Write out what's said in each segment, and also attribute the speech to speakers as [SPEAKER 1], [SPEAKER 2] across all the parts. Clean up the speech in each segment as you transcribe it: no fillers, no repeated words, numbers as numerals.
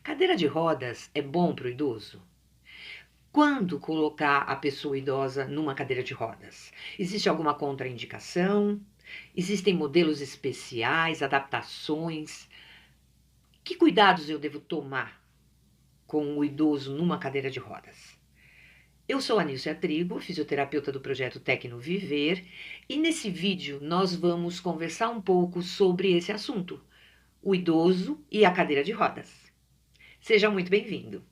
[SPEAKER 1] Cadeira de rodas é bom para o idoso? Quando colocar a pessoa idosa numa cadeira de rodas? Existe alguma contraindicação? Existem modelos especiais, adaptações? Que cuidados eu devo tomar com o idoso numa cadeira de rodas? Eu sou a Nilcia Trigo, fisioterapeuta do projeto Tecno Viver, e nesse vídeo nós vamos conversar um pouco sobre esse assunto, o idoso e a cadeira de rodas. Seja muito bem-vindo.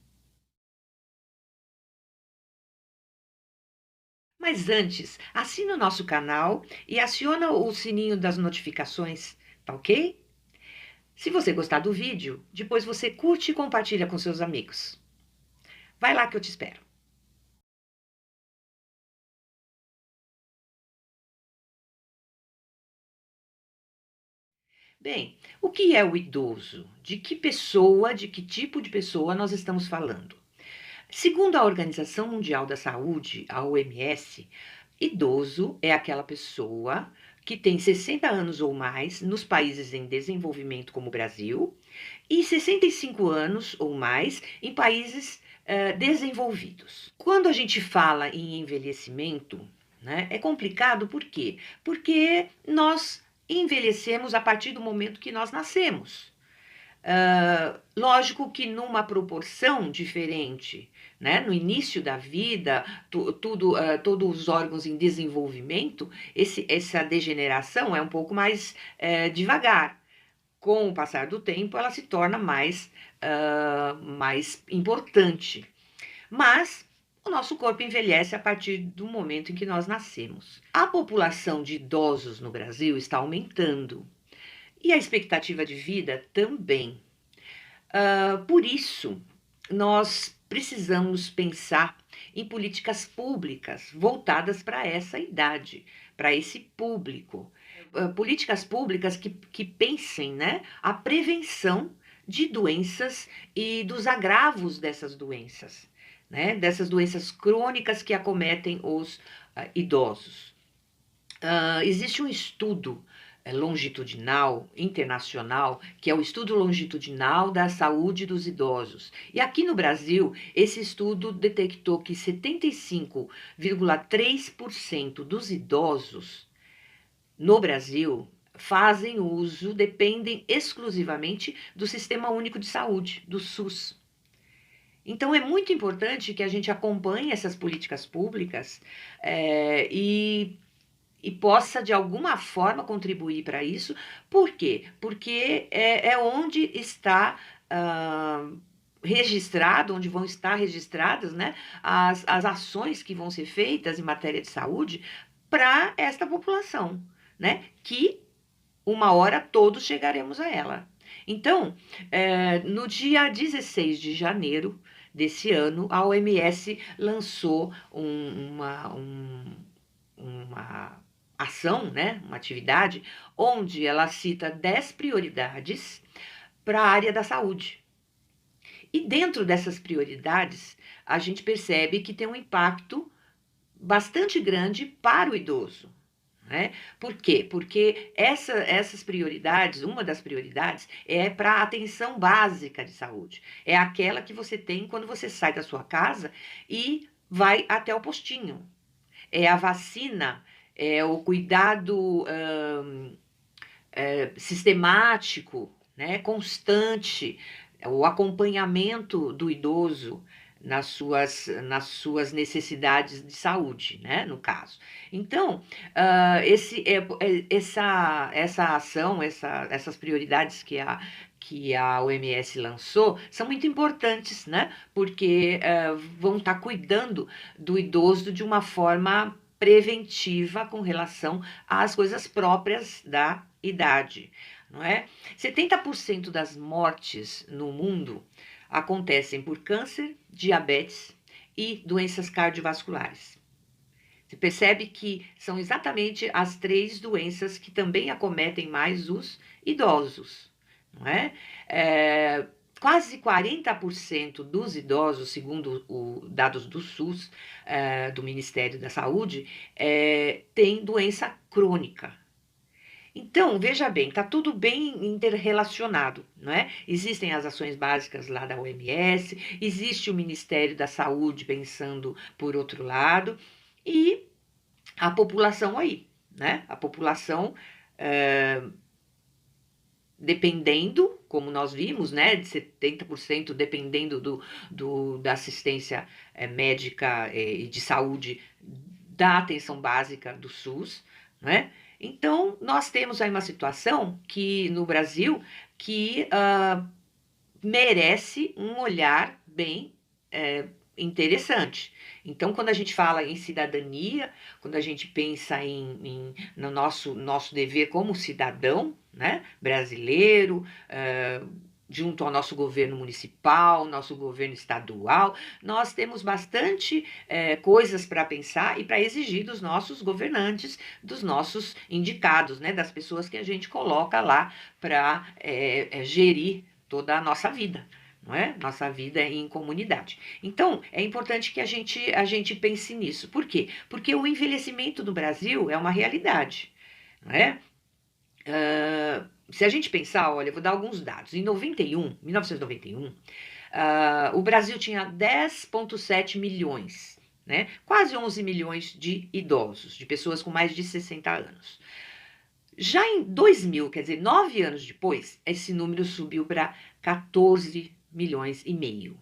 [SPEAKER 1] Mas antes, assina o nosso canal e aciona o sininho das notificações, tá ok? Se você gostar do vídeo, depois você curte e compartilha com seus amigos. Vai lá que eu te espero. Bem, o que é o idoso? De que pessoa, de que tipo de pessoa nós estamos falando? Segundo a Organização Mundial da Saúde, a OMS, idoso é aquela pessoa que tem 60 anos ou mais nos países em desenvolvimento, como o Brasil, e 65 anos ou mais em países desenvolvidos. Quando a gente fala em envelhecimento, né, é complicado por quê? Porque nós envelhecemos a partir do momento que nós nascemos. Lógico que numa proporção diferente, né? No início da vida, todos os órgãos em desenvolvimento, essa degeneração é um pouco mais devagar. Com o passar do tempo, ela se torna mais importante. Mas o nosso corpo envelhece a partir do momento em que nós nascemos. A população de idosos no Brasil está aumentando e a expectativa de vida também. Por isso, nós precisamos pensar em políticas públicas voltadas para essa idade, para esse público. Políticas públicas que pensem, né, a prevenção de doenças e dos agravos dessas doenças, né, dessas doenças crônicas que acometem os idosos. Existe um estudo longitudinal internacional, que é o Estudo Longitudinal da Saúde dos Idosos. E aqui no Brasil, esse estudo detectou que 75,3% dos idosos no Brasil fazem uso, dependem exclusivamente do Sistema Único de Saúde, do SUS. Então, é muito importante que a gente acompanhe essas políticas públicas e possa, de alguma forma, contribuir para isso. Por quê? Porque é onde está registrado, onde vão estar registradas, né, as ações que vão ser feitas em matéria de saúde para esta população, né, que uma hora todos chegaremos a ela. Então, no dia 16 de janeiro desse ano, a OMS lançou uma ação, né, uma atividade, onde ela cita 10 prioridades para a área da saúde. E dentro dessas prioridades, a gente percebe que tem um impacto bastante grande para o idoso. Né? Por quê? Porque essas prioridades, uma das prioridades é para a atenção básica de saúde. É aquela que você tem quando você sai da sua casa e vai até o postinho. É a vacina, é o cuidado sistemático, né, constante, o acompanhamento do idoso nas suas necessidades de saúde, né, no caso. Então, essa ação, essas prioridades que a OMS lançou são muito importantes, né, porque vão estar cuidando do idoso de uma forma preventiva com relação às coisas próprias da idade, não é? 70% das mortes no mundo acontecem por câncer, diabetes e doenças cardiovasculares. Você percebe que são exatamente as três doenças que também acometem mais os idosos, não é? Quase 40% dos idosos, segundo os dados do SUS, do Ministério da Saúde, tem doença crônica. Então, veja bem, está tudo bem interrelacionado, não é? Existem as ações básicas lá da OMS, existe o Ministério da Saúde pensando por outro lado, e a população aí, né? A população, dependendo, como nós vimos, né, de 70% dependendo da assistência médica e de saúde da atenção básica do SUS, né? Então, nós temos aí uma situação que no Brasil que merece um olhar bem interessante. Então, quando a gente fala em cidadania, quando a gente pensa no nosso dever como cidadão, né, brasileiro, junto ao nosso governo municipal, nosso governo estadual, nós temos bastante coisas para pensar e para exigir dos nossos governantes, dos nossos indicados, né, das pessoas que a gente coloca lá para gerir toda a nossa vida. Não é? Nossa vida em comunidade. Então, é importante que a gente pense nisso. Por quê? Porque o envelhecimento no Brasil é uma realidade. Não é? Se a gente pensar, olha, eu vou dar alguns dados. Em 1991, o Brasil tinha 10,7 milhões, né? Quase 11 milhões de idosos, de pessoas com mais de 60 anos. Já em 2000, quer dizer, 9 anos depois, esse número subiu para 14 milhões e meio.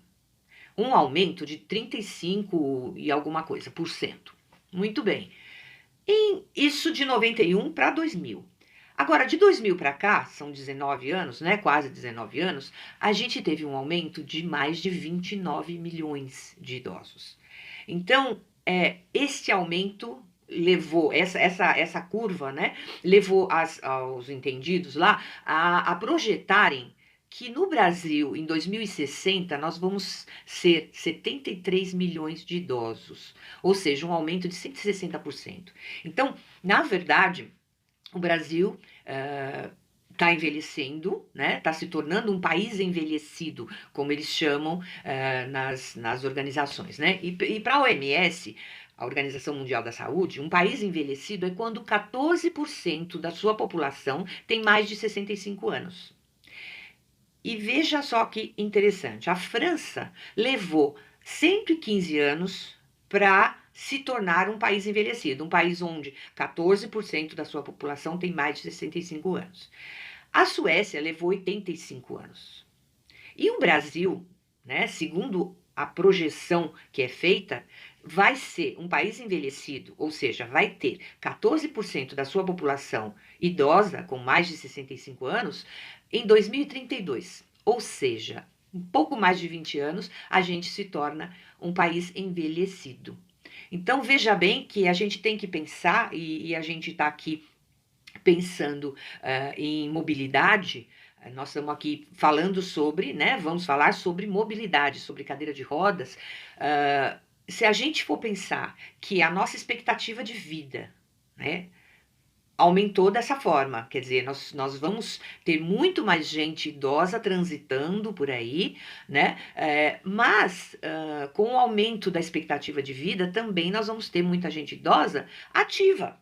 [SPEAKER 1] Um aumento de 35 e alguma coisa por cento. Muito bem. Isso de 91 para 2000. Agora, de 2000 para cá, são 19 anos, né? Quase 19 anos, a gente teve um aumento de mais de 29 milhões de idosos. Então, este aumento levou, essa curva, né? Levou aos entendidos lá a projetarem que no Brasil, em 2060, nós vamos ser 73 milhões de idosos, ou seja, um aumento de 160%. Então, na verdade, o Brasil está envelhecendo, né? Está se tornando um país envelhecido, como eles chamam nas organizações, né? E para a OMS, a Organização Mundial da Saúde, um país envelhecido é quando 14% da sua população tem mais de 65 anos. E veja só que interessante, a França levou 115 anos para se tornar um país envelhecido, um país onde 14% da sua população tem mais de 65 anos. A Suécia levou 85 anos. E o Brasil, né, segundo a projeção que é feita, vai ser um país envelhecido, ou seja, vai ter 14% da sua população idosa com mais de 65 anos em 2032. Ou seja, um pouco mais de 20 anos, a gente se torna um país envelhecido. Então, veja bem que a gente tem que pensar, e a gente está aqui pensando em mobilidade. Nós estamos aqui falando sobre, né? Vamos falar sobre mobilidade, sobre cadeira de rodas. Se a gente for pensar que a nossa expectativa de vida, né, aumentou dessa forma, quer dizer, nós vamos ter muito mais gente idosa transitando por aí, né? Mas com o aumento da expectativa de vida, também nós vamos ter muita gente idosa ativa,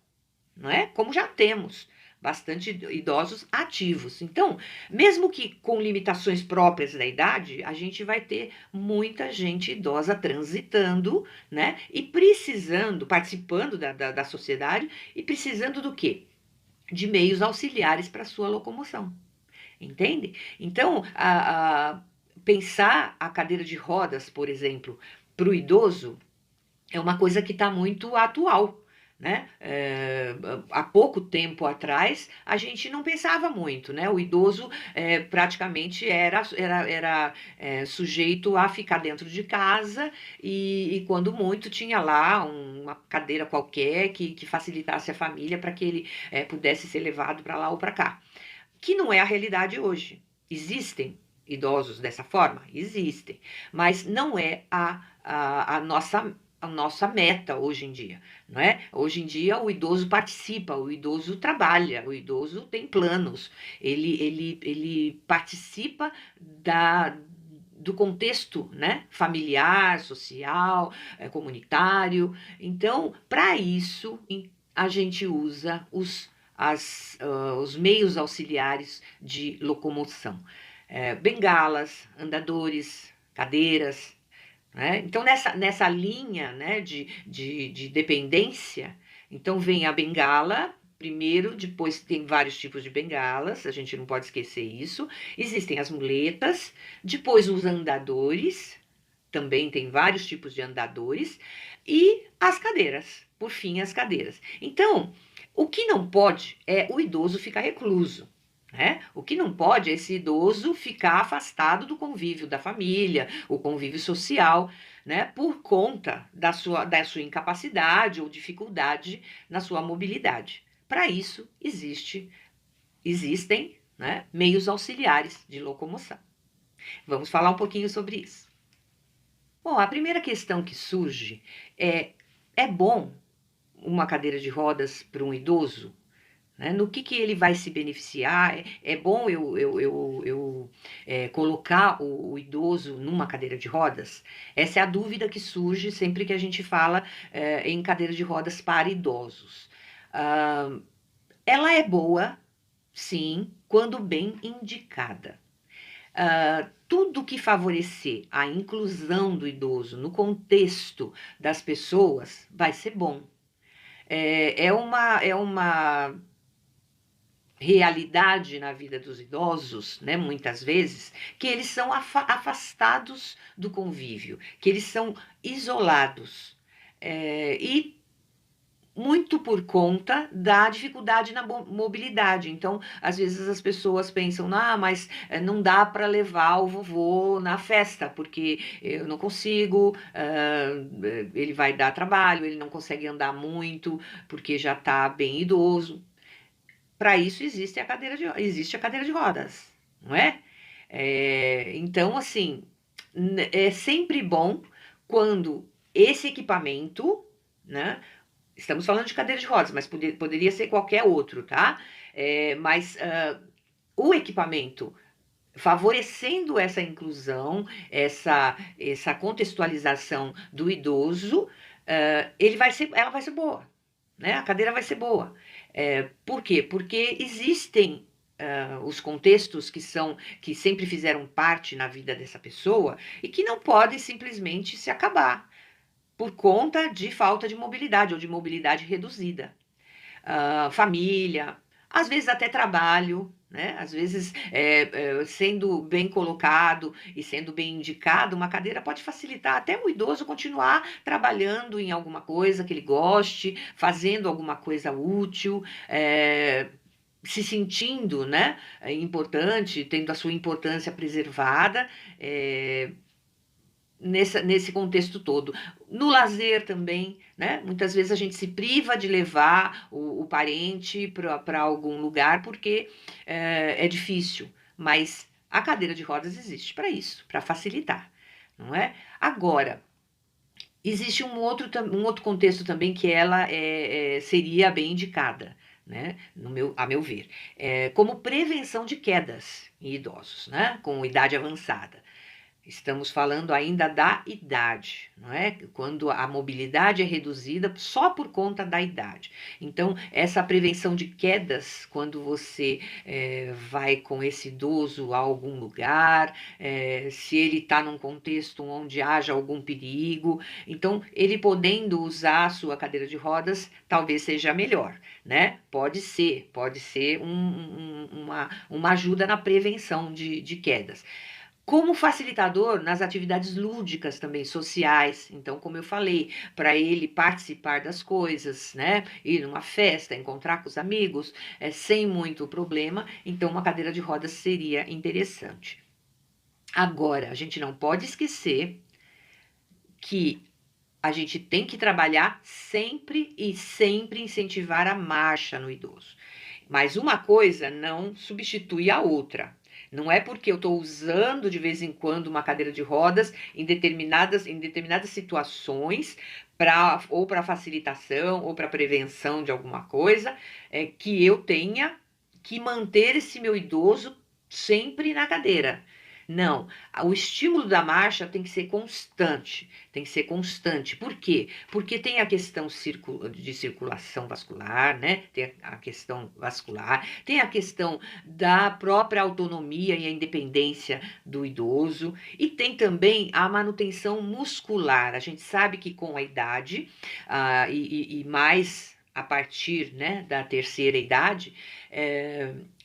[SPEAKER 1] não é? Como já temos bastante idosos ativos. Então, mesmo que com limitações próprias da idade, a gente vai ter muita gente idosa transitando, né? E precisando, participando da sociedade e precisando do quê? De meios auxiliares para sua locomoção. Entende? Então, pensar a cadeira de rodas, por exemplo, para o idoso é uma coisa que está muito atual. Né? Há pouco tempo atrás a gente não pensava muito, né? O idoso praticamente era sujeito a ficar dentro de casa e quando muito tinha lá uma cadeira qualquer que facilitasse a família para que ele pudesse ser levado para lá ou para cá, que não é a realidade hoje. Existem idosos dessa forma? Existem, mas não é a nossa meta hoje em dia, não é? Hoje em dia o idoso participa, o idoso trabalha, o idoso tem planos, ele participa do contexto, né, familiar, social, comunitário. Então, para isso, a gente usa os os meios auxiliares de locomoção. Bengalas, andadores, cadeiras, né? Então, nessa linha, né, de dependência, então vem a bengala primeiro, depois tem vários tipos de bengalas, a gente não pode esquecer isso. Existem as muletas, depois os andadores, também tem vários tipos de andadores, e as cadeiras, por fim, as cadeiras. Então, o que não pode é o idoso ficar recluso. Né? O que não pode é esse idoso ficar afastado do convívio da família, o convívio social, né? Por conta da sua incapacidade ou dificuldade na sua mobilidade. Para isso, existem, né, meios auxiliares de locomoção. Vamos falar um pouquinho sobre isso. Bom, a primeira questão que surge é bom uma cadeira de rodas para um idoso? Né? No que ele vai se beneficiar? É bom eu colocar o idoso numa cadeira de rodas? Essa é a dúvida que surge sempre que a gente fala em cadeira de rodas para idosos. Ela é boa, sim, quando bem indicada. Tudo que favorecer a inclusão do idoso no contexto das pessoas vai ser bom. É uma realidade na vida dos idosos, né, muitas vezes, que eles são afastados do convívio, que eles são isolados. E muito por conta da dificuldade na mobilidade. Então, às vezes as pessoas pensam, mas não dá para levar o vovô na festa, porque eu não consigo, ele vai dar trabalho, ele não consegue andar muito, porque já está bem idoso. Para isso existe a cadeira de rodas, não é? Então, assim, é sempre bom quando esse equipamento, né? Estamos falando de cadeira de rodas, mas poderia ser qualquer outro, tá? Mas o equipamento favorecendo essa inclusão, essa contextualização do idoso, ela vai ser boa, né? A cadeira vai ser boa. Por quê? Porque existem os contextos que sempre fizeram parte na vida dessa pessoa e que não podem simplesmente se acabar por conta de falta de mobilidade ou de mobilidade reduzida. Família, às vezes até trabalho, né? Às vezes, sendo bem colocado e sendo bem indicado, uma cadeira pode facilitar até o idoso continuar trabalhando em alguma coisa que ele goste, fazendo alguma coisa útil, se sentindo, né, importante, tendo a sua importância preservada, nesse contexto todo. No lazer também, né? Muitas vezes a gente se priva de levar o parente para algum lugar porque é difícil, mas a cadeira de rodas existe para isso, para facilitar, não é? Agora, existe um outro contexto também que ela seria bem indicada, né? A meu ver, como prevenção de quedas em idosos, né? Com idade avançada. Estamos falando ainda da idade, não é? Quando a mobilidade é reduzida só por conta da idade. Então, essa prevenção de quedas, quando você vai com esse idoso a algum lugar, se ele está num contexto onde haja algum perigo, então, ele podendo usar a sua cadeira de rodas, talvez seja melhor, né? Pode ser uma ajuda na prevenção de quedas. Como facilitador nas atividades lúdicas também, sociais. Então, como eu falei, para ele participar das coisas, né? Ir numa festa, encontrar com os amigos, sem muito problema. Então, uma cadeira de rodas seria interessante. Agora, a gente não pode esquecer que a gente tem que trabalhar sempre e sempre incentivar a marcha no idoso. Mas uma coisa não substitui a outra. Não é porque eu estou usando de vez em quando uma cadeira de rodas em determinadas situações, ou para facilitação, ou para prevenção de alguma coisa, que eu tenha que manter esse meu idoso sempre na cadeira. Não, o estímulo da marcha tem que ser constante, tem que ser constante. Por quê? Porque tem a questão de circulação vascular, né? Tem a questão vascular, tem a questão da própria autonomia e a independência do idoso, e tem também a manutenção muscular. A gente sabe que com a idade, e mais a partir, né, da terceira idade,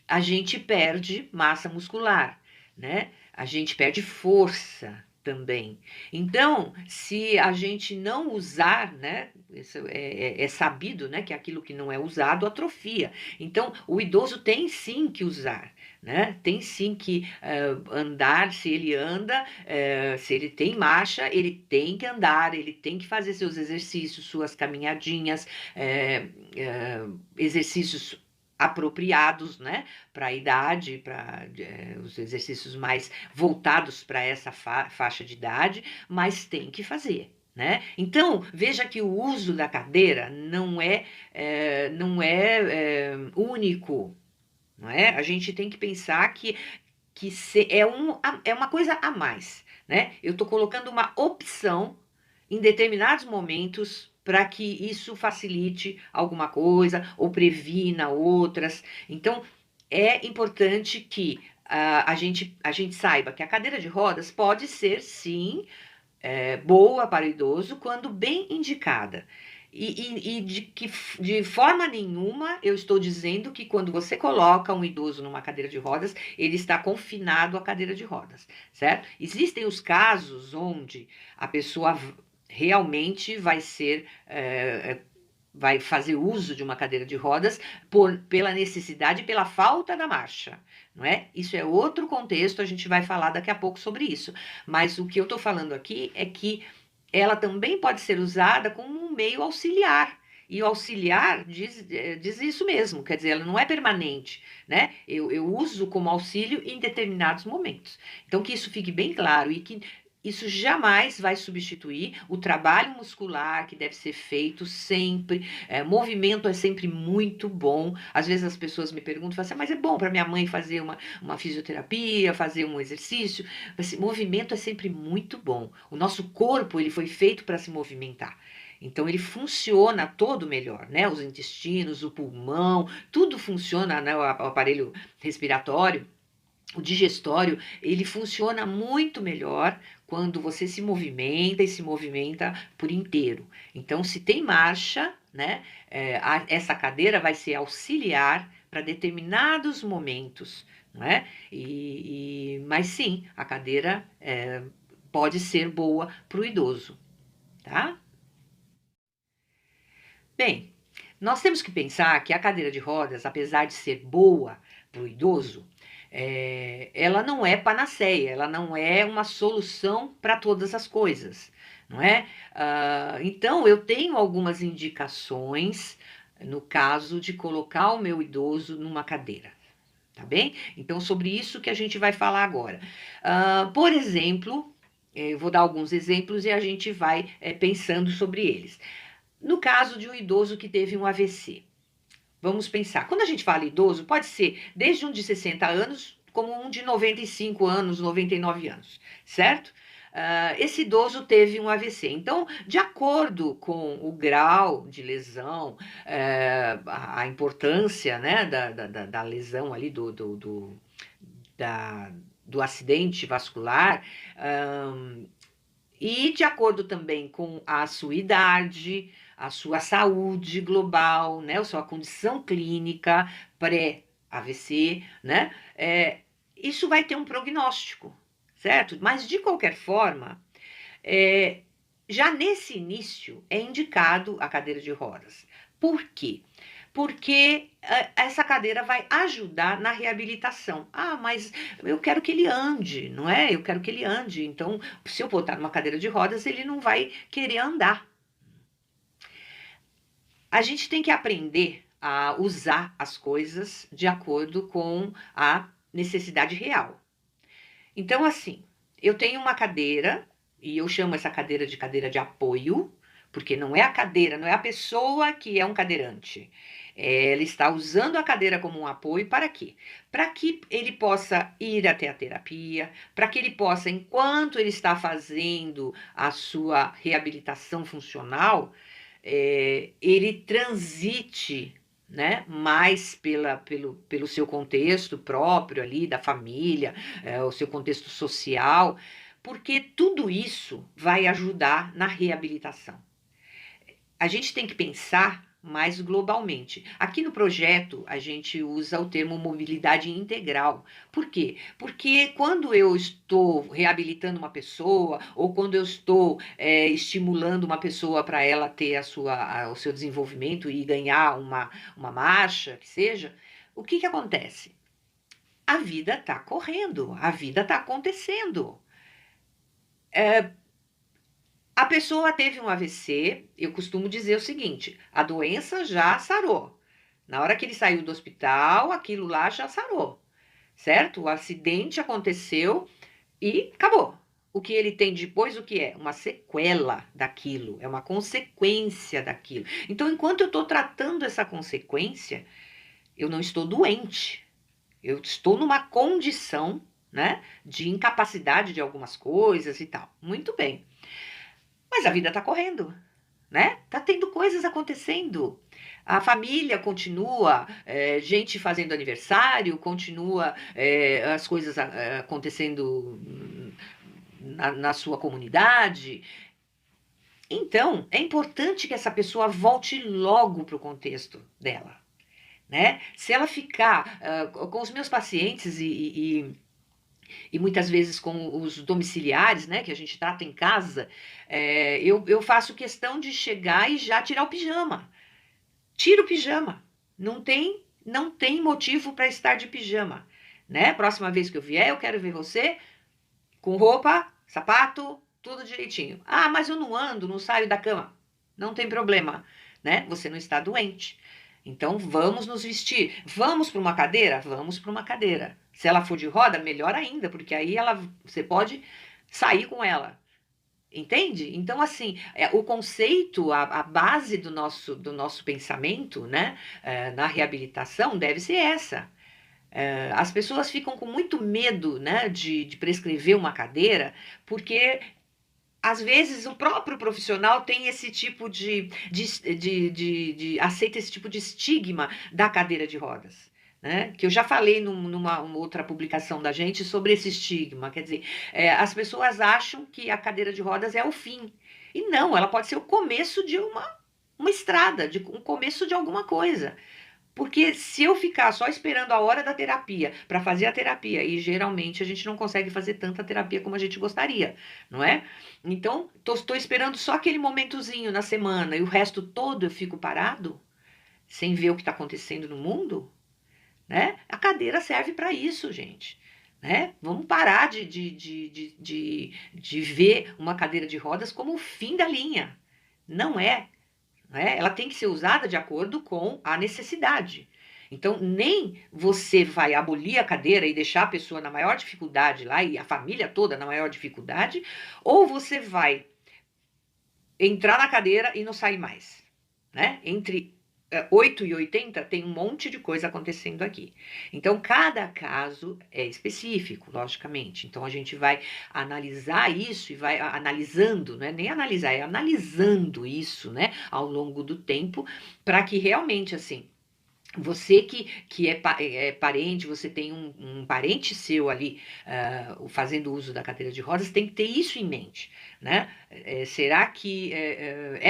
[SPEAKER 1] a gente perde massa muscular, né? A gente perde força também. Então, se a gente não usar, né, isso é sabido, né, que aquilo que não é usado atrofia. Então, o idoso tem sim que usar, né? Tem sim que andar. Se ele anda, se ele tem marcha, ele tem que andar, ele tem que fazer seus exercícios, suas caminhadinhas, exercícios apropriados, né, para a idade, para os exercícios mais voltados para essa faixa de idade, mas tem que fazer. Né? Então, veja que o uso da cadeira não é único. Não é? A gente tem que pensar que é uma coisa a mais. Né? Eu estou colocando uma opção em determinados momentos para que isso facilite alguma coisa ou previna outras. Então, é importante que a gente saiba que a cadeira de rodas pode ser, sim, boa para o idoso quando bem indicada. E de forma nenhuma eu estou dizendo que quando você coloca um idoso numa cadeira de rodas, ele está confinado à cadeira de rodas, certo? Existem os casos onde a pessoa realmente vai fazer uso de uma cadeira de rodas pela necessidade e pela falta da marcha, não é? Isso é outro contexto, a gente vai falar daqui a pouco sobre isso. Mas o que eu estou falando aqui é que ela também pode ser usada como um meio auxiliar. E o auxiliar diz isso mesmo, quer dizer, ela não é permanente, né? Eu uso como auxílio em determinados momentos. Então, que isso fique bem claro e que isso jamais vai substituir o trabalho muscular que deve ser feito sempre. Movimento é sempre muito bom. Às vezes as pessoas me perguntam, falam assim, mas é bom para minha mãe fazer uma fisioterapia, fazer um exercício? Assim, movimento é sempre muito bom. O nosso corpo ele foi feito para se movimentar. Então ele funciona todo melhor, né? Os intestinos, o pulmão, tudo funciona, né? O aparelho respiratório. O digestório, ele funciona muito melhor quando você se movimenta e se movimenta por inteiro. Então, se tem marcha, né, essa cadeira vai ser auxiliar para determinados momentos, não é? Mas sim, a cadeira pode ser boa para o idoso, tá? Bem, nós temos que pensar que a cadeira de rodas, apesar de ser boa para o idoso, ela não é panaceia, ela não é uma solução para todas as coisas, não é? Então, eu tenho algumas indicações no caso de colocar o meu idoso numa cadeira, tá bem? Então, sobre isso que a gente vai falar agora. Por exemplo, eu vou dar alguns exemplos e a gente vai pensando sobre eles. No caso de um idoso que teve um AVC, vamos pensar, quando a gente fala idoso, pode ser desde um de 60 anos, como um de 95 anos, 99 anos, certo? Esse idoso teve um AVC. Então, de acordo com o grau de lesão, a importância, né, da lesão ali do acidente vascular, e de acordo também com a sua idade, a sua saúde global, né, a sua condição clínica pré-AVC, né, isso vai ter um prognóstico, certo? Mas, de qualquer forma, já nesse início é indicado a cadeira de rodas. Por quê? Porque essa cadeira vai ajudar na reabilitação. Mas eu quero que ele ande, não é? Eu quero que ele ande. Então, se eu botar numa cadeira de rodas, ele não vai querer andar. A gente tem que aprender a usar as coisas de acordo com a necessidade real. Então, assim, eu tenho uma cadeira, e eu chamo essa cadeira de apoio, porque não é a cadeira, não é a pessoa que é um cadeirante. Ela está usando a cadeira como um apoio para quê? Para que ele possa ir até a terapia, para que ele possa, enquanto ele está fazendo a sua reabilitação funcional, ele transite, né, mais pelo seu contexto próprio ali, da família, o seu contexto social, porque tudo isso vai ajudar na reabilitação. A gente tem que pensar mais globalmente. Aqui no projeto, a gente usa o termo mobilidade integral. Por quê? Porque quando eu estou reabilitando uma pessoa, ou quando eu estou estimulando uma pessoa para ela ter o seu desenvolvimento e ganhar uma marcha, que seja, o que acontece? A vida está correndo, a vida está acontecendo. A pessoa teve um AVC, eu costumo dizer o seguinte: a doença já sarou. Na hora que ele saiu do hospital, aquilo lá já sarou, certo? O acidente aconteceu e acabou. O que ele tem depois, o que é? Uma sequela daquilo, é uma consequência daquilo. Então, enquanto eu estou tratando essa consequência, eu não estou doente. Eu estou numa condição, né, de incapacidade de algumas coisas e tal. Muito bem. Mas a vida está correndo, né? Tá tendo coisas acontecendo. A família continua, gente fazendo aniversário, continua as coisas acontecendo na sua comunidade. Então, é importante que essa pessoa volte logo para o contexto dela, né? Se ela ficar com os meus pacientes e muitas vezes com os domiciliares, né, que a gente trata em casa, eu faço questão de chegar e já tirar o pijama. Tira o pijama. Não tem motivo para estar de pijama, né? Próxima vez que eu vier, eu quero ver você com roupa, sapato, tudo direitinho. Ah, mas eu não ando, não saio da cama. Não tem problema, né? Você não está doente. Então vamos nos vestir. Vamos para uma cadeira? Vamos para uma cadeira. Se ela for de roda, melhor ainda, porque aí você pode sair com ela. Entende? Então, assim, o conceito, a base do nosso pensamento, né, na reabilitação deve ser essa. As pessoas ficam com muito medo, né, de prescrever uma cadeira, porque às vezes o próprio profissional tem esse tipo aceita esse tipo de estigma da cadeira de rodas. Né? Que eu já falei numa outra publicação da gente sobre esse estigma. Quer dizer, as pessoas acham que a cadeira de rodas é o fim. E não, ela pode ser o começo de uma estrada, de um começo de alguma coisa. Porque se eu ficar só esperando a hora da terapia para fazer a terapia, e geralmente a gente não consegue fazer tanta terapia como a gente gostaria, não é? Então, estou esperando só aquele momentozinho na semana e o resto todo eu fico parado, sem ver o que está acontecendo no mundo, né? A cadeira serve para isso, gente. Né? Vamos parar de ver uma cadeira de rodas como o fim da linha. Não é. Né? Ela tem que ser usada de acordo com a necessidade. Então, nem você vai abolir a cadeira e deixar a pessoa na maior dificuldade lá e a família toda na maior dificuldade, ou você vai entrar na cadeira e não sair mais. Né? Entre 8 e 80 tem um monte de coisa acontecendo aqui. Então, cada caso é específico, logicamente. Então, a gente vai analisar isso e vai analisando, né? Nem analisar, é analisando isso, né? Ao longo do tempo, para que realmente, assim, você que é parente, você tem um parente seu ali fazendo uso da cadeira de rodas, tem que ter isso em mente, né? Será que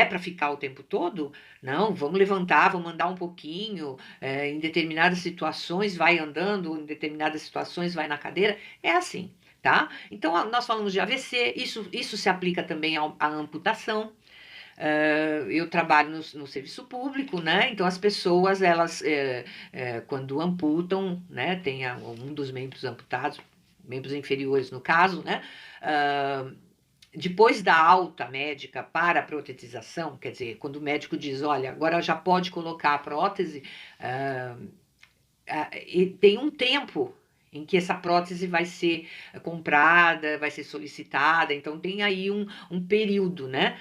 [SPEAKER 1] para ficar o tempo todo? Não, vamos levantar, vamos andar um pouquinho, em determinadas situações vai andando, em determinadas situações vai na cadeira, é assim, tá? Então, nós falamos de AVC, isso se aplica também à amputação. Eu trabalho no serviço público, né? Então as pessoas, elas, quando amputam, né? Tem um dos membros amputados, membros inferiores no caso, né? Depois da alta médica para a protetização, quer dizer, quando o médico diz, olha, agora já pode colocar a prótese, e tem um tempo em que essa prótese vai ser comprada, vai ser solicitada, então tem aí um período, né?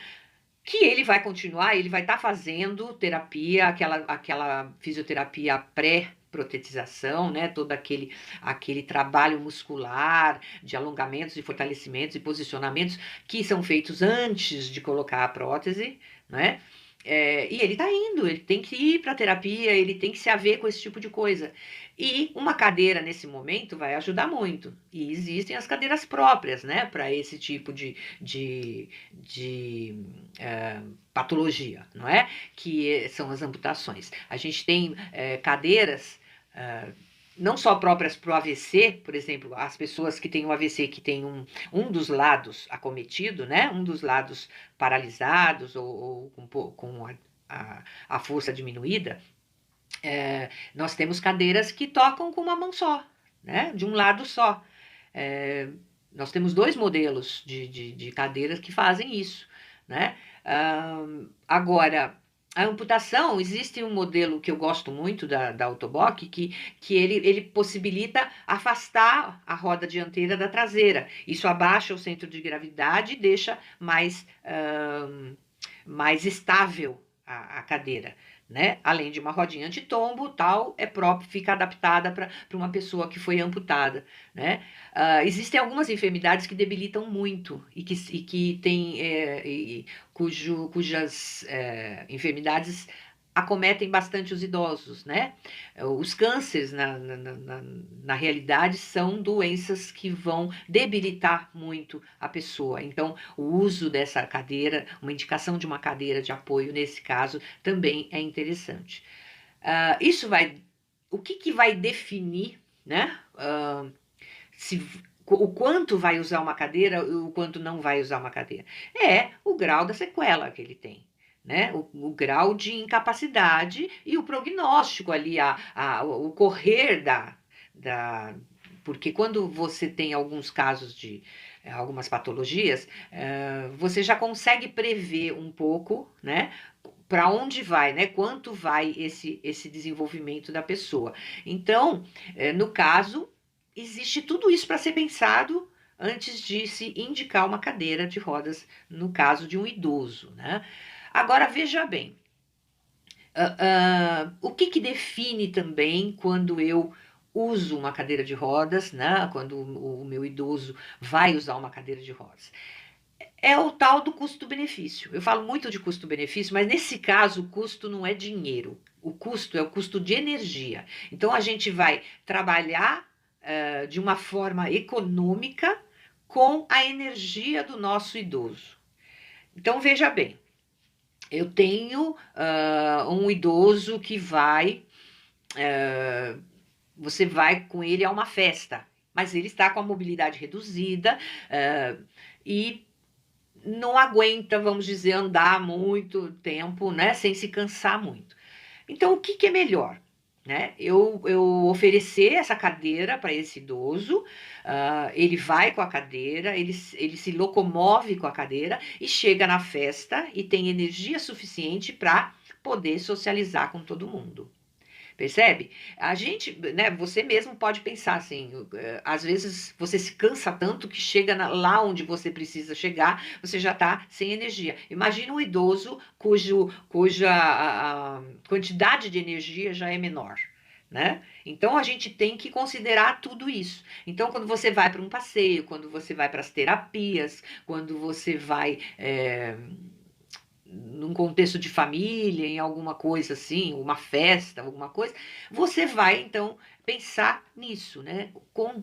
[SPEAKER 1] que ele vai continuar, ele vai estar fazendo terapia, aquela fisioterapia pré-protetização, né? Todo aquele trabalho muscular de alongamentos e fortalecimentos e posicionamentos que são feitos antes de colocar a prótese, né? E ele está indo, ele tem que ir para a terapia, ele tem que se haver com esse tipo de coisa. E uma cadeira nesse momento vai ajudar muito. E existem as cadeiras próprias, né, para esse tipo de patologia, não é? Que são as amputações. A gente tem cadeiras não só próprias para o AVC, por exemplo, as pessoas que têm o AVC que tem um dos lados acometido, né? Um dos lados paralisados ou com a força diminuída, nós temos cadeiras que tocam com uma mão só, né? De um lado só. Nós temos dois modelos de cadeiras que fazem isso, né? Agora, a amputação, existe um modelo que eu gosto muito da Autobock, que ele possibilita afastar a roda dianteira da traseira. Isso abaixa o centro de gravidade e deixa mais estável a cadeira, né? Além de uma rodinha anti-tombo, tal, é próprio, fica adaptada para uma pessoa que foi amputada, né? Existem algumas enfermidades que debilitam muito e que tem, cujas enfermidades acometem bastante os idosos, né? Os cânceres, na realidade, são doenças que vão debilitar muito a pessoa. Então, o uso dessa cadeira, uma indicação de uma cadeira de apoio, nesse caso, também é interessante. O que vai definir, né? O quanto vai usar uma cadeira e o quanto não vai usar uma cadeira? É o grau da sequela que ele tem, né? O grau de incapacidade e o prognóstico ali, o correr porque quando você tem alguns casos de algumas patologias, você já consegue prever um pouco, né? Para onde vai, né? Quanto vai esse desenvolvimento da pessoa. Então, no caso, existe tudo isso para ser pensado antes de se indicar uma cadeira de rodas, no caso de um idoso, né? Agora, veja bem, o que define também quando eu uso uma cadeira de rodas, né? Quando o meu idoso vai usar uma cadeira de rodas? É o tal do custo-benefício. Eu falo muito de custo-benefício, mas nesse caso o custo não é dinheiro. O custo é o custo de energia. Então a gente vai trabalhar de uma forma econômica com a energia do nosso idoso. Então veja bem, eu tenho um idoso que você vai com ele a uma festa, mas ele está com a mobilidade reduzida e não aguenta, vamos dizer, andar muito tempo, né, sem se cansar muito. Então, o que é melhor? Né? Eu oferecer essa cadeira para esse idoso, ele vai com a cadeira, ele se locomove com a cadeira e chega na festa e tem energia suficiente para poder socializar com todo mundo. Percebe? A gente, né, você mesmo pode pensar assim, às vezes você se cansa tanto que chega lá onde você precisa chegar, você já está sem energia. Imagina um idoso cuja a quantidade de energia já é menor, né? Então a gente tem que considerar tudo isso. Então, quando você vai para um passeio, quando você vai para as terapias, quando você vai num contexto de família, em alguma coisa assim, uma festa, alguma coisa, você vai, então, pensar nisso, né?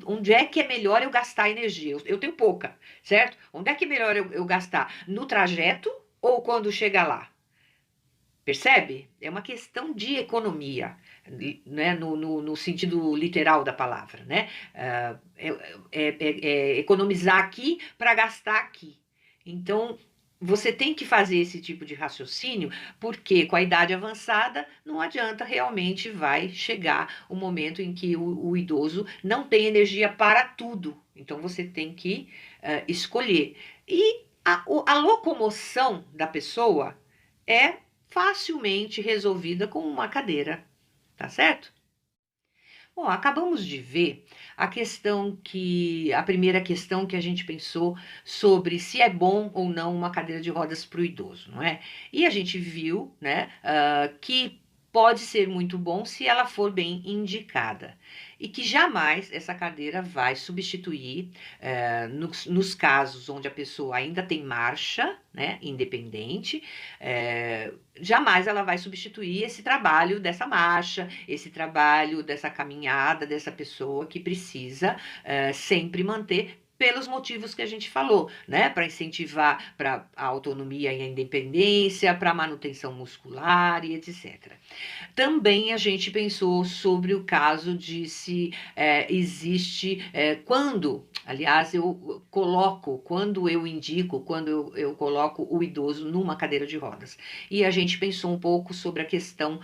[SPEAKER 1] Onde é que é melhor eu gastar energia? Eu tenho pouca, certo? Onde é que é melhor eu gastar? No trajeto ou quando chegar lá? Percebe? É uma questão de economia, né? No sentido literal da palavra, né? Economizar aqui para gastar aqui. Então, você tem que fazer esse tipo de raciocínio, porque com a idade avançada não adianta, realmente vai chegar o momento em que o idoso não tem energia para tudo. Então você tem que escolher. E a locomoção da pessoa é facilmente resolvida com uma cadeira, tá certo? Bom, acabamos de ver a primeira questão que a gente pensou sobre se é bom ou não uma cadeira de rodas para o idoso, não é? E a gente viu, né, que pode ser muito bom se ela for bem indicada. E que jamais essa cadeira vai substituir, nos casos onde a pessoa ainda tem marcha, né, independente, jamais ela vai substituir esse trabalho dessa marcha, esse trabalho dessa caminhada dessa pessoa que precisa sempre manter pelos motivos que a gente falou, né? Para incentivar para a autonomia e a independência, para a manutenção muscular e etc. Também a gente pensou sobre o caso de se existe, aliás, quando eu indico, quando eu coloco o idoso numa cadeira de rodas. E a gente pensou um pouco sobre a questão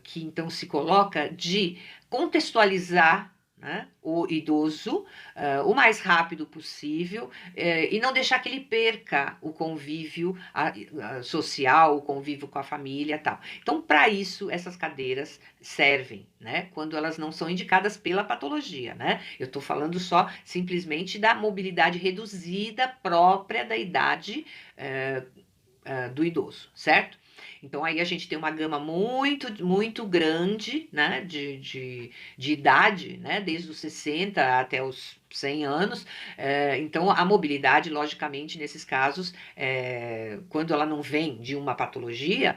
[SPEAKER 1] que então se coloca de contextualizar, né, o idoso o mais rápido possível e não deixar que ele perca o convívio social, o convívio com a família e tal. Então, para isso, essas cadeiras servem, né, quando elas não são indicadas pela patologia, né? Eu estou falando só simplesmente da mobilidade reduzida própria da idade do idoso, certo? Então, aí a gente tem uma gama muito, muito grande, né, de idade, né, desde os 60 até os 100 anos. Então, a mobilidade, logicamente, nesses casos, quando ela não vem de uma patologia,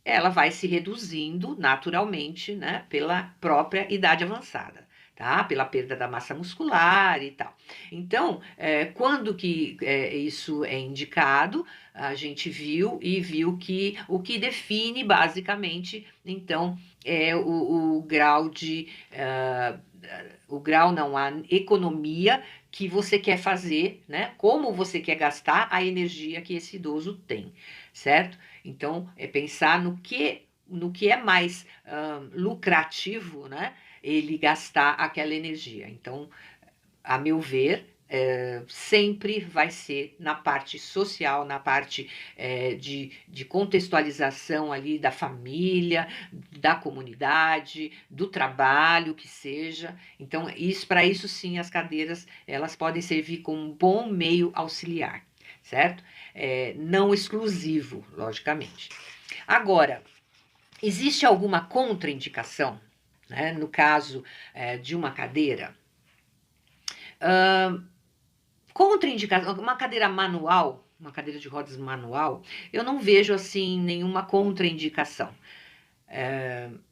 [SPEAKER 1] ela vai se reduzindo naturalmente, né, pela própria idade avançada. Tá? Pela perda da massa muscular e tal. Então, quando que isso é indicado, a gente viu que o que define basicamente, então, é o grau o grau não, a economia que você quer fazer, né? Como você quer gastar a energia que esse idoso tem, certo? Então, é pensar no que é mais lucrativo, né? Ele gastar aquela energia. Então, a meu ver, sempre vai ser na parte social, na parte de contextualização ali da família, da comunidade, do trabalho que seja. Então, para isso sim, as cadeiras elas podem servir como um bom meio auxiliar, certo? Não exclusivo, logicamente. Agora, existe alguma contraindicação, né, no caso de uma cadeira? Contraindicação, uma cadeira manual, uma cadeira de rodas manual, eu não vejo assim nenhuma contraindicação.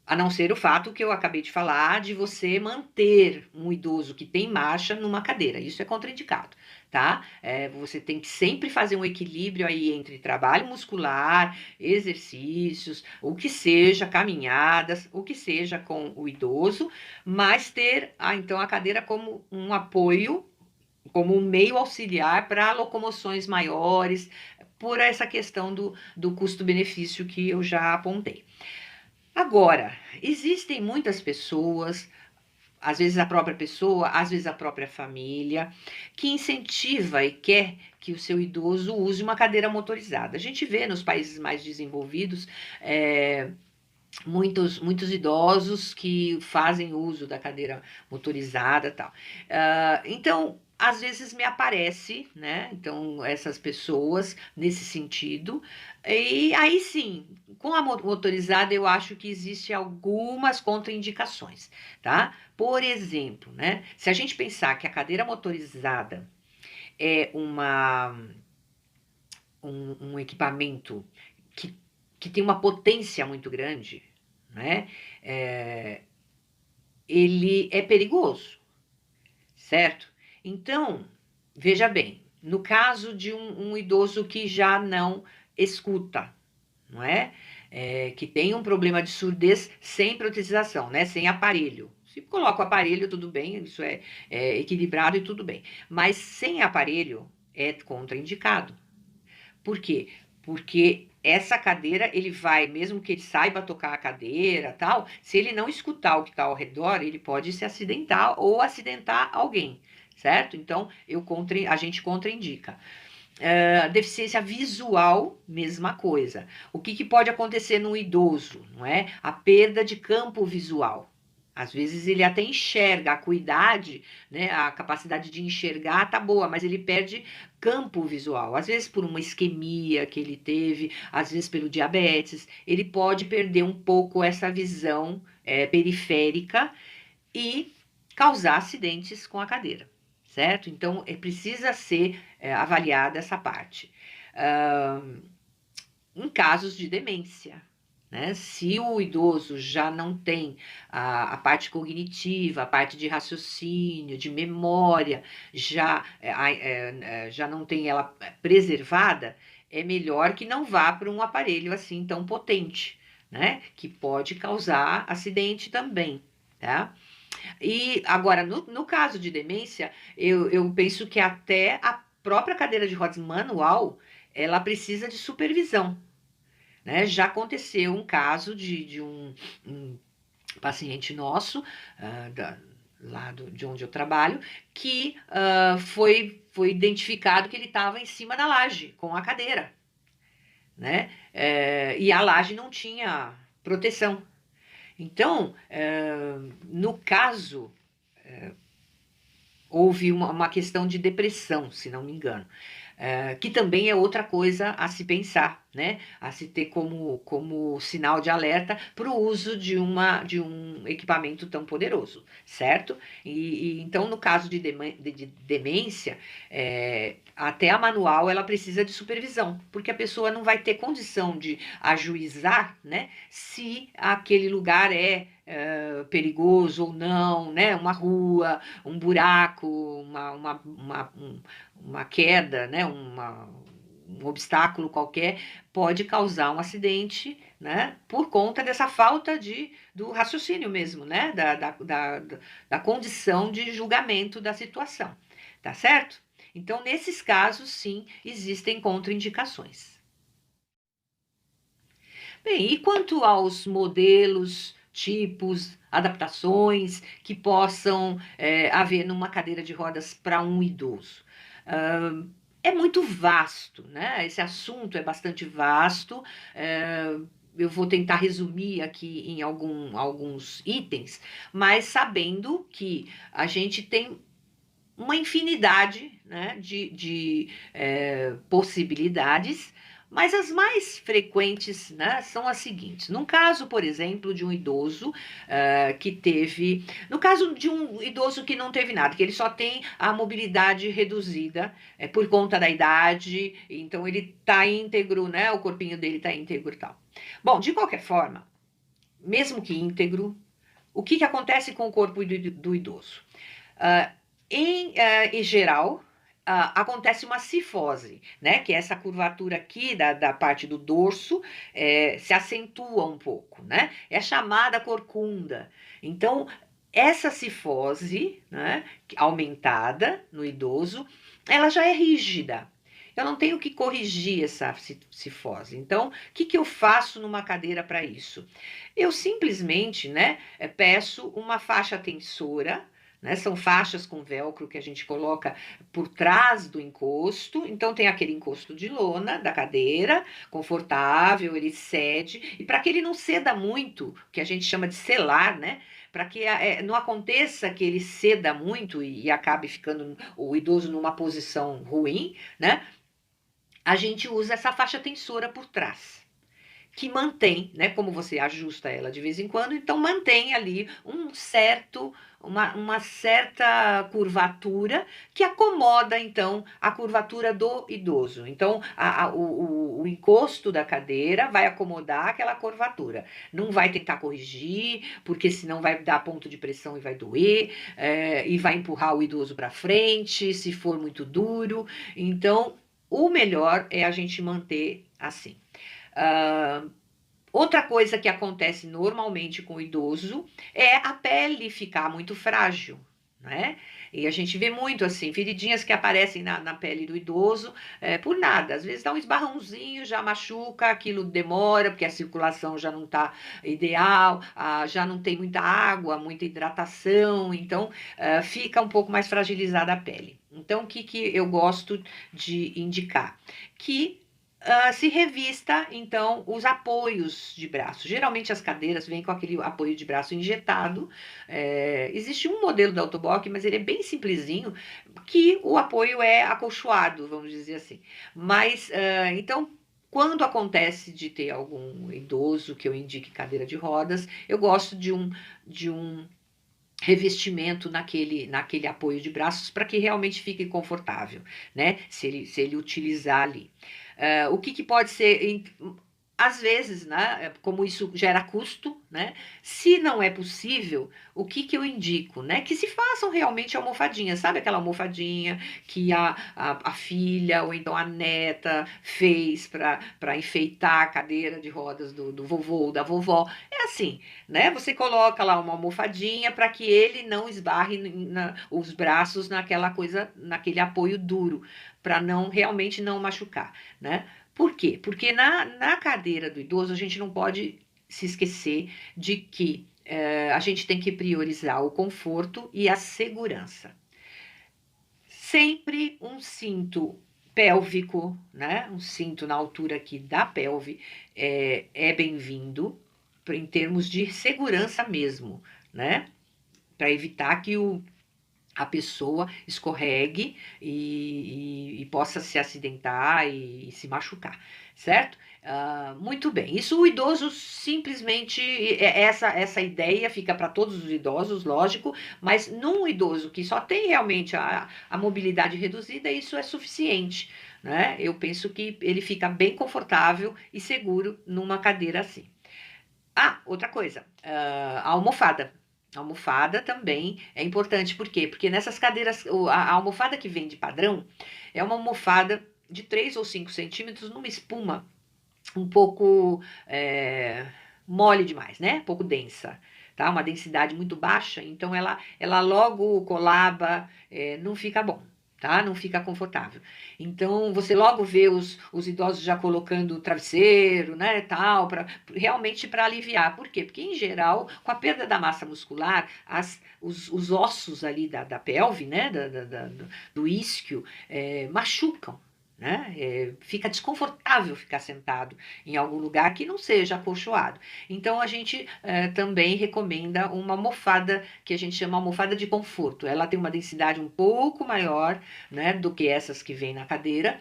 [SPEAKER 1] A não ser o fato que eu acabei de falar de você manter um idoso que tem marcha numa cadeira. Isso é contraindicado, tá? Você tem que sempre fazer um equilíbrio aí entre trabalho muscular, exercícios, o que seja, caminhadas, o que seja com o idoso, mas ter então a cadeira como um apoio, como um meio auxiliar para locomoções maiores, por essa questão do custo-benefício que eu já apontei. Agora, existem muitas pessoas, às vezes a própria pessoa, às vezes a própria família, que incentiva e quer que o seu idoso use uma cadeira motorizada. A gente vê nos países mais desenvolvidos muitos idosos que fazem uso da cadeira motorizada e tal. Então, às vezes me aparece, né? Então, essas pessoas nesse sentido. E aí sim, com a motorizada, eu acho que existe algumas contraindicações, tá? Por exemplo, né? Se a gente pensar que a cadeira motorizada é um equipamento que tem uma potência muito grande, né? Ele é perigoso, certo? Então, veja bem, no caso de um idoso que já não escuta, não é? Que tem um problema de surdez sem protesização, né? Sem aparelho. Se coloca o aparelho, tudo bem, isso é equilibrado e tudo bem. Mas sem aparelho é contraindicado. Por quê? Porque essa cadeira, ele vai, mesmo que ele saiba tocar a cadeira, tal, se ele não escutar o que está ao redor, ele pode se acidentar ou acidentar alguém, certo? Então, a gente contraindica. Deficiência visual, mesma coisa. O que pode acontecer no idoso, não é? A perda de campo visual. Às vezes ele até enxerga, a acuidade, né, a capacidade de enxergar tá boa, mas ele perde campo visual. Às vezes por uma isquemia que ele teve, às vezes pelo diabetes, ele pode perder um pouco essa visão periférica e causar acidentes com a cadeira, certo? Então, precisa ser avaliada essa parte. Em casos de demência, né? Se o idoso já não tem a parte cognitiva, a parte de raciocínio, de memória, já não tem ela preservada, é melhor que não vá para um aparelho assim tão potente, né? Que pode causar acidente também, tá? E agora, no caso de demência, eu penso que até a própria cadeira de rodas manual, ela precisa de supervisão, né? Já aconteceu um caso de um paciente nosso, de onde eu trabalho, que foi identificado que ele estava em cima da laje com a cadeira, né? E a laje não tinha proteção. Então, no caso, houve uma questão de depressão, se não me engano. Que também é outra coisa a se pensar, né? A se ter como sinal de alerta para o uso de um equipamento tão poderoso, certo? Então, no caso de demência, até a manual ela precisa de supervisão, porque a pessoa não vai ter condição de ajuizar, né, se aquele lugar é perigoso ou não, né? Uma rua, um buraco, uma queda, né? Um obstáculo qualquer pode causar um acidente, né? Por conta dessa falta do raciocínio mesmo, né? Da condição de julgamento da situação, tá certo? Então, nesses casos, sim, existem contraindicações. Bem, e quanto aos modelos, tipos, adaptações que possam haver numa cadeira de rodas para um idoso? Ah, é muito vasto, né? Esse assunto é bastante vasto. Eu vou tentar resumir aqui em alguns itens, mas sabendo que a gente tem uma infinidade, né, de possibilidades, mas as mais frequentes, né, são as seguintes. No caso, por exemplo, de um idoso que teve. No caso de um idoso que não teve nada, que ele só tem a mobilidade reduzida por conta da idade, então ele está íntegro, né, o corpinho dele está íntegro e tal. Bom, de qualquer forma, mesmo que íntegro, o que acontece com o corpo do idoso? Uh, em geral, acontece uma cifose, né? Que é essa curvatura aqui da parte do dorso se acentua um pouco, né? É chamada corcunda. Então, essa cifose, né, aumentada no idoso, ela já é rígida. Eu não tenho que corrigir essa cifose. Então, o que eu faço numa cadeira para isso? Eu simplesmente, né, peço uma faixa tensora, né, são faixas com velcro que a gente coloca por trás do encosto. Então, tem aquele encosto de lona da cadeira, confortável, ele cede. E para que ele não ceda muito, que a gente chama de selar, né? Para que não aconteça que ele ceda muito e acabe ficando o idoso numa posição ruim, né? A gente usa essa faixa tensora por trás, que mantém, né, como você ajusta ela de vez em quando, então mantém ali uma certa curvatura que acomoda, então, a curvatura do idoso. Então, o encosto da cadeira vai acomodar aquela curvatura. Não vai tentar corrigir, porque senão vai dar ponto de pressão e vai doer, e vai empurrar o idoso para frente, se for muito duro. Então, o melhor é a gente manter assim. Outra coisa que acontece normalmente com o idoso é a pele ficar muito frágil, né? E a gente vê muito assim, feridinhas que aparecem na pele do idoso por nada. Às vezes dá um esbarrãozinho, já machuca, aquilo demora, porque a circulação já não está ideal, já não tem muita água, muita hidratação, então fica um pouco mais fragilizada a pele. Então, o que eu gosto de indicar? Que se revista, então, os apoios de braço. Geralmente as cadeiras vêm com aquele apoio de braço injetado. Existe um modelo da Autobock, mas ele é bem simplesinho, que o apoio é acolchoado, vamos dizer assim. Mas, então, quando acontece de ter algum idoso que eu indique cadeira de rodas, eu gosto de um revestimento naquele apoio de braços para que realmente fique confortável, né? Se ele utilizar ali. O que pode ser, às vezes, né? Como isso gera custo, né? Se não é possível, o que eu indico, né? Que se façam realmente almofadinhas, sabe aquela almofadinha que a filha ou então a neta fez para enfeitar a cadeira de rodas do vovô ou da vovó? É assim, né? Você coloca lá uma almofadinha para que ele não esbarre os braços naquela coisa, naquele apoio duro, para não realmente não machucar, né? Por quê? Porque na cadeira do idoso a gente não pode se esquecer de que a gente tem que priorizar o conforto e a segurança. Sempre um cinto pélvico, né? Um cinto na altura aqui da pelve é bem-vindo em termos de segurança mesmo, né? Para evitar que a pessoa escorregue e possa se acidentar e se machucar, certo? Muito bem. Isso o idoso simplesmente, essa ideia fica para todos os idosos, lógico, mas num idoso que só tem realmente a mobilidade reduzida, isso é suficiente, né? Eu penso que ele fica bem confortável e seguro numa cadeira assim. Outra coisa, a almofada. A almofada também é importante, por quê? Porque nessas cadeiras, a almofada que vem de padrão é uma almofada de 3 ou 5 centímetros numa espuma um pouco mole demais, né? Um pouco densa, tá? Uma densidade muito baixa, então ela logo colaba, não fica bom. Tá? Não fica confortável. Então, você logo vê os idosos já colocando travesseiro, né, tal, realmente para aliviar. Por quê? Porque, em geral, com a perda da massa muscular, os ossos ali da pelve, né, do isquio, machucam, né? Fica desconfortável ficar sentado em algum lugar que não seja acolchoado. Então a gente também recomenda uma almofada que a gente chama almofada de conforto. Ela tem uma densidade um pouco maior, né, do que essas que vêm na cadeira,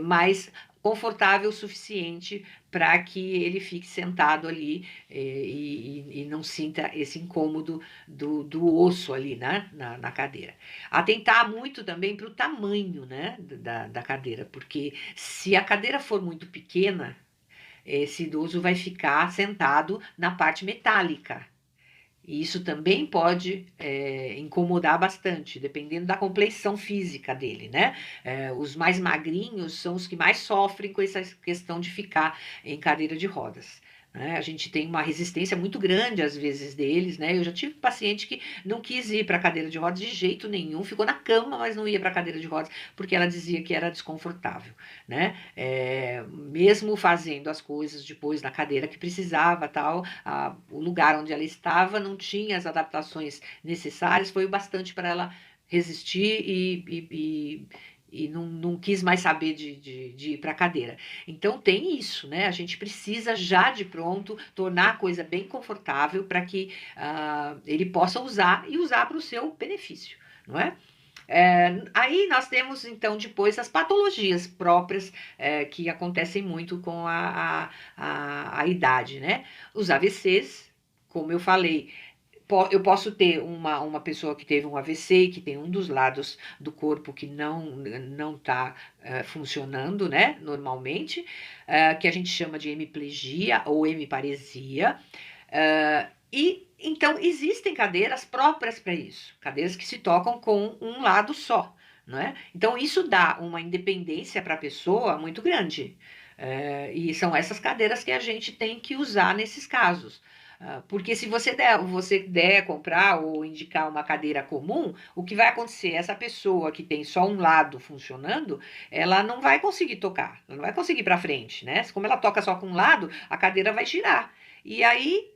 [SPEAKER 1] mas confortável o suficiente para que ele fique sentado ali e não sinta esse incômodo do osso ali, né, na cadeira. Atentar muito também para o tamanho, né, da cadeira, porque se a cadeira for muito pequena, esse idoso vai ficar sentado na parte metálica. E isso também pode incomodar bastante, dependendo da compleição física dele, né? Os mais magrinhos são os que mais sofrem com essa questão de ficar em cadeira de rodas. Né? A gente tem uma resistência muito grande, às vezes, deles, né? Eu já tive paciente que não quis ir para a cadeira de rodas de jeito nenhum, ficou na cama, mas não ia para a cadeira de rodas, porque ela dizia que era desconfortável, né? Mesmo fazendo as coisas depois na cadeira que precisava, tal, o lugar onde ela estava não tinha as adaptações necessárias, foi o bastante para ela resistir e não quis mais saber de ir para a cadeira. Então tem isso, né? A gente precisa já de pronto tornar a coisa bem confortável para que ele possa usar e usar para o seu benefício, não é? Aí nós temos então depois as patologias próprias que acontecem muito com a idade, né? Os AVCs, como eu falei, eu posso ter uma pessoa que teve um AVC e que tem um dos lados do corpo que não está funcionando, né, normalmente, que a gente chama de hemiplegia ou hemiparesia. E então existem cadeiras próprias para isso, cadeiras que se tocam com um lado só, não é? Então isso dá uma independência para a pessoa muito grande. E são essas cadeiras que a gente tem que usar nesses casos. Porque se você der comprar ou indicar uma cadeira comum, o que vai acontecer? Essa pessoa que tem só um lado funcionando, ela não vai conseguir tocar, ela não vai conseguir ir para frente, né? Como ela toca só com um lado, a cadeira vai girar. E aí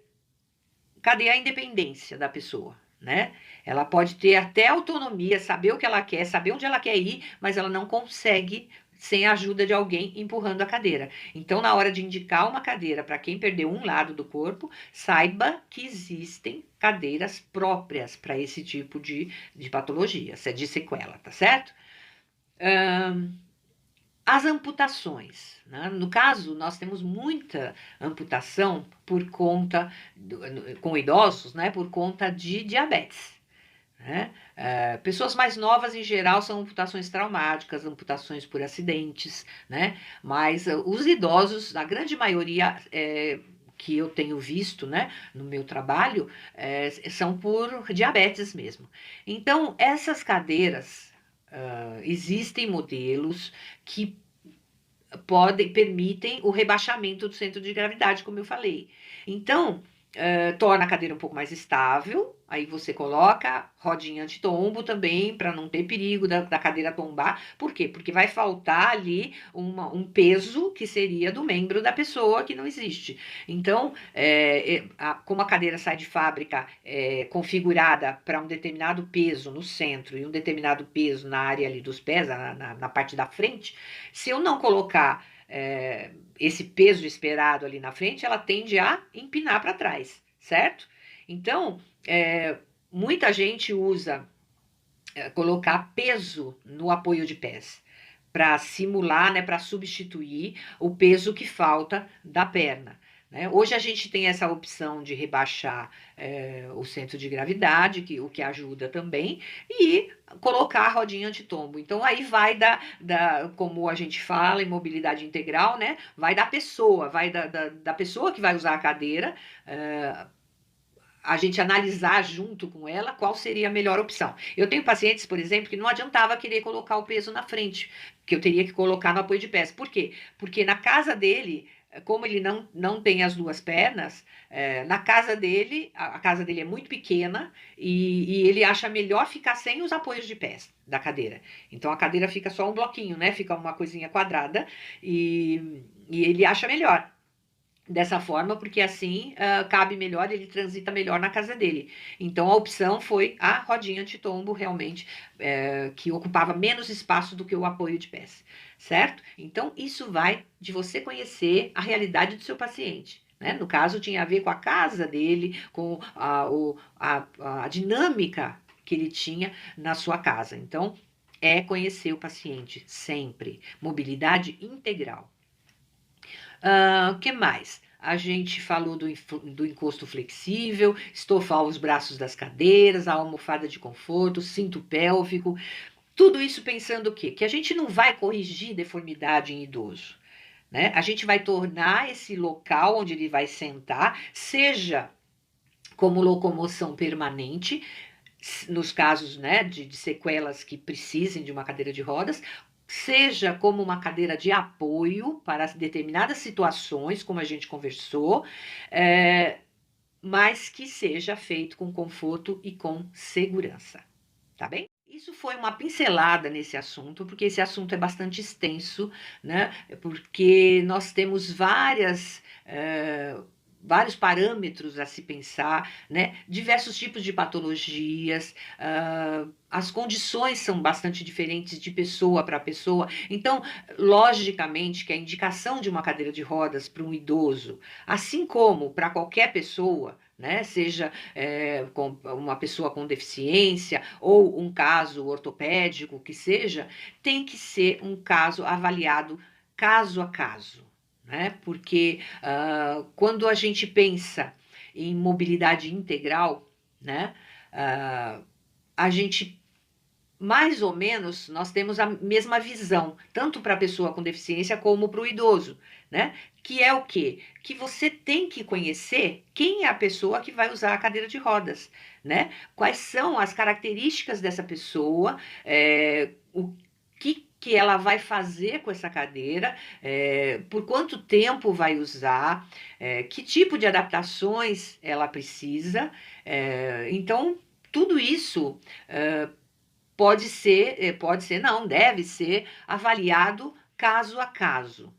[SPEAKER 1] cadê a independência da pessoa, né? Ela pode ter até autonomia, saber o que ela quer, saber onde ela quer ir, mas ela não consegue sem a ajuda de alguém empurrando a cadeira. Então, na hora de indicar uma cadeira para quem perdeu um lado do corpo, saiba que existem cadeiras próprias para esse tipo de patologia, de sequela, tá certo? As amputações, né? No caso, nós temos muita amputação por conta, com idosos, né? Por conta de diabetes. Né? Pessoas mais novas, em geral, são amputações traumáticas, amputações por acidentes, né? Mas os idosos, a grande maioria que eu tenho visto, né, no meu trabalho, são por diabetes mesmo. Então, essas cadeiras, existem modelos que permitem o rebaixamento do centro de gravidade, como eu falei. Então, torna a cadeira um pouco mais estável. Aí você coloca rodinha anti-tombo também, para não ter perigo da cadeira tombar. Por quê? Porque vai faltar ali um peso que seria do membro da pessoa que não existe. Então, como a cadeira sai de fábrica configurada para um determinado peso no centro e um determinado peso na área ali dos pés, na parte da frente, se eu não colocar esse peso esperado ali na frente, ela tende a empinar para trás, certo? Então, muita gente usa colocar peso no apoio de pés para simular, né, para substituir o peso que falta da perna. Né? Hoje a gente tem essa opção de rebaixar o centro de gravidade, o que ajuda também, e colocar a rodinha anti-tombo. Então aí vai como a gente fala em mobilidade integral, né? Vai da pessoa, vai da pessoa que vai usar a cadeira, a gente analisar junto com ela qual seria a melhor opção. Eu tenho pacientes, por exemplo, que não adiantava querer colocar o peso na frente, que eu teria que colocar no apoio de pés. Por quê? Porque na casa dele, como ele não tem as duas pernas, na casa dele, a casa dele é muito pequena e ele acha melhor ficar sem os apoios de pés da cadeira. Então a cadeira fica só um bloquinho, né? Fica uma coisinha quadrada e ele acha melhor dessa forma, porque assim cabe melhor, ele transita melhor na casa dele. Então a opção foi a rodinha anti-tombo, realmente, que ocupava menos espaço do que o apoio de pés, certo? Então isso vai de você conhecer a realidade do seu paciente. Né? No caso, tinha a ver com a casa dele, com a dinâmica que ele tinha na sua casa. Então, conhecer o paciente sempre. Mobilidade integral. O que mais? A gente falou do encosto flexível, estofar os braços das cadeiras, a almofada de conforto, cinto pélvico. Tudo isso pensando o quê? Que a gente não vai corrigir deformidade em idoso. Né? A gente vai tornar esse local onde ele vai sentar, seja como locomoção permanente, nos casos, né, de sequelas que precisem de uma cadeira de rodas, seja como uma cadeira de apoio para determinadas situações, como a gente conversou, mas que seja feito com conforto e com segurança, tá bem? Isso foi uma pincelada nesse assunto, porque esse assunto é bastante extenso, né? Porque nós temos vários parâmetros a se pensar, né? Diversos tipos de patologias, as condições são bastante diferentes de pessoa para pessoa. Então, logicamente, que a indicação de uma cadeira de rodas para um idoso, assim como para qualquer pessoa, né, seja com uma pessoa com deficiência ou um caso ortopédico, que seja, tem que ser um caso avaliado caso a caso. Né? Porque quando a gente pensa em mobilidade integral, né, a gente, mais ou menos, nós temos a mesma visão, tanto para a pessoa com deficiência como para o idoso, né? Que é o quê? Que você tem que conhecer quem é a pessoa que vai usar a cadeira de rodas, né? Quais são as características dessa pessoa, o que ela vai fazer com essa cadeira, por quanto tempo vai usar, que tipo de adaptações ela precisa. Então, tudo isso não, deve ser avaliado caso a caso.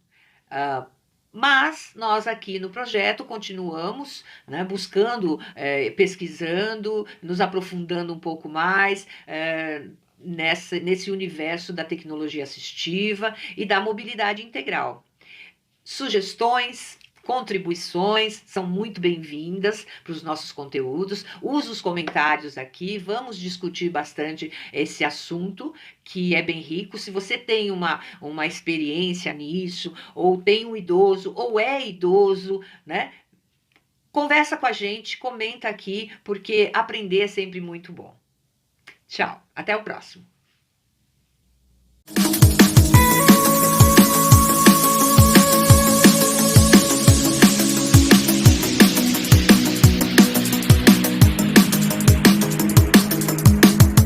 [SPEAKER 1] Mas nós aqui no projeto continuamos, né, buscando, pesquisando, nos aprofundando um pouco mais, nesse universo da tecnologia assistiva e da mobilidade integral. Sugestões, contribuições são muito bem-vindas para os nossos conteúdos. Use os comentários aqui, vamos discutir bastante esse assunto que é bem rico. Se você tem uma experiência nisso, ou tem um idoso, ou é idoso, né? Conversa com a gente, comenta aqui, porque aprender é sempre muito bom. Tchau, até o próximo.